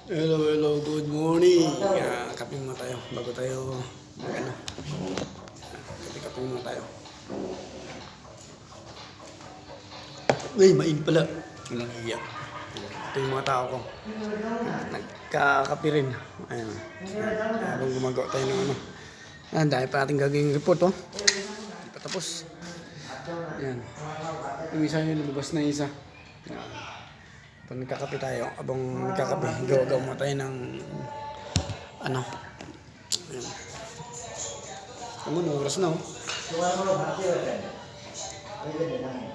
Hello, good morning. Kape muna tayo bago tayo mag-ano. Kape muna tayo. Uy, mainit pala. Walang iya. Ito yung mga tao ko. Nagkakape rin. Ayan. Habang gumagawa tayo ng ano. Dahil pa natin gagawing report, oh. Hindi pa tapos. Ayan. Yung isa yun, lumabas na isa. Ayan. Pag nagkakape tayo, abang nagkakape, gawa mo tayo ng ano. Ayan. Ano, oras na, oh.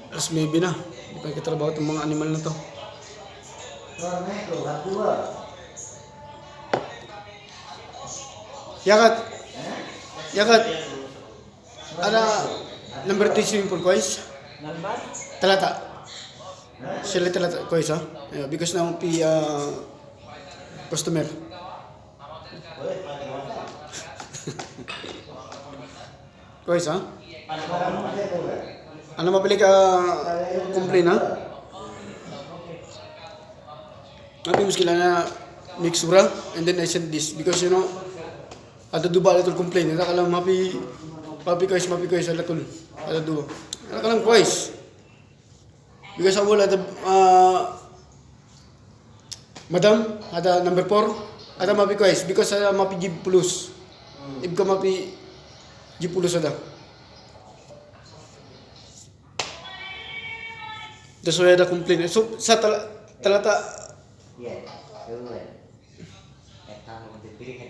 Alas 9 na. Hindi pa nagkatrabaho itong mga animal na to. Yakat! Yakat! Ada number 3 swimming pool, guys? Talata. Sila talata, guys, ha? Yeah, because now, customer. Guys, ha? Ano mabili ka complain, ha? Nabi muskila na mixura and then I send this because you know ada dua little complain. Ada kalang mapi guys ada tul. Ada dua. Ada kalang guys. Because I will ada madam ada number 4 ada mapi guys because ada mapi G plus. If ka mapi G plus ada. That's why ada complain. So sa talata Iya, đúng rồi. Để tao một cái cái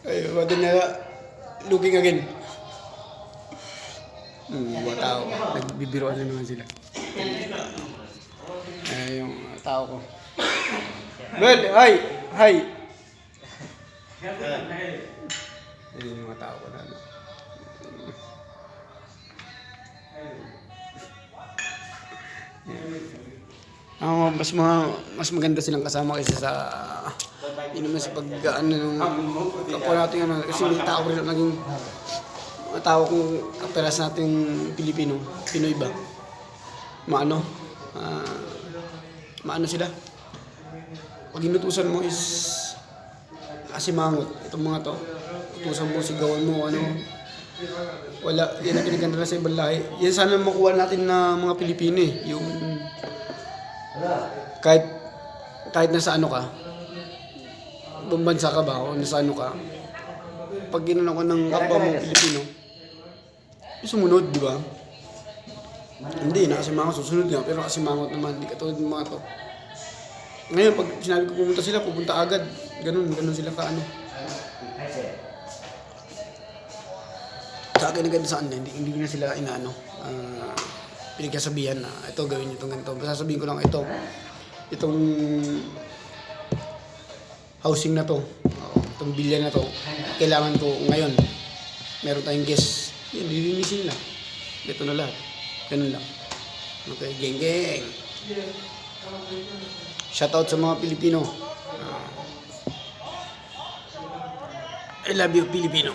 ay, wala na looking again. Mga tao, nagbibiroan na naman sila. Ay, yung tao ko. Well, hi! Hi! Ay, yung mga tao ko na. Mas maganda silang kasama kaysa sa naman sa pag-ano ng kapwa natin ano kasi may tao rin naging mga tao kung kaperas nating Pilipino, Pinoy ba? Maano sila. Pag inutusan mo is asimangot itong mga to. Utusan mo, sigawan mo, ano. Wala, yan ang pinaganda na sa ibang lahi. Yan sana makuha natin na mga Pilipino eh. Yung kahit nasa ano ka, bumbansa ka ba o nasa ano ka, pag ginano ko ng kapwa mo Pilipino, sumunod, di ba? Hindi, nakasimangot, susunod nga, pero nakasimangot naman, di katulad ng mga to. Ngayon, pag sinabi ko pumunta sila, pupunta agad. Ganun sila ka ano. Sa akin agad saan na, hindi na sila inaano. Pinagkasabihan na ito gawin niyo itong ganito. Sasabihin ko lang itong housing na to, itong bilya na to, kailangan ko ngayon. Meron tayong guest. Yan, lilinisin nila. Ito na lahat. Ganun lang. Okay, geng. Shoutout sa mga Pilipino. I love you, Pilipino.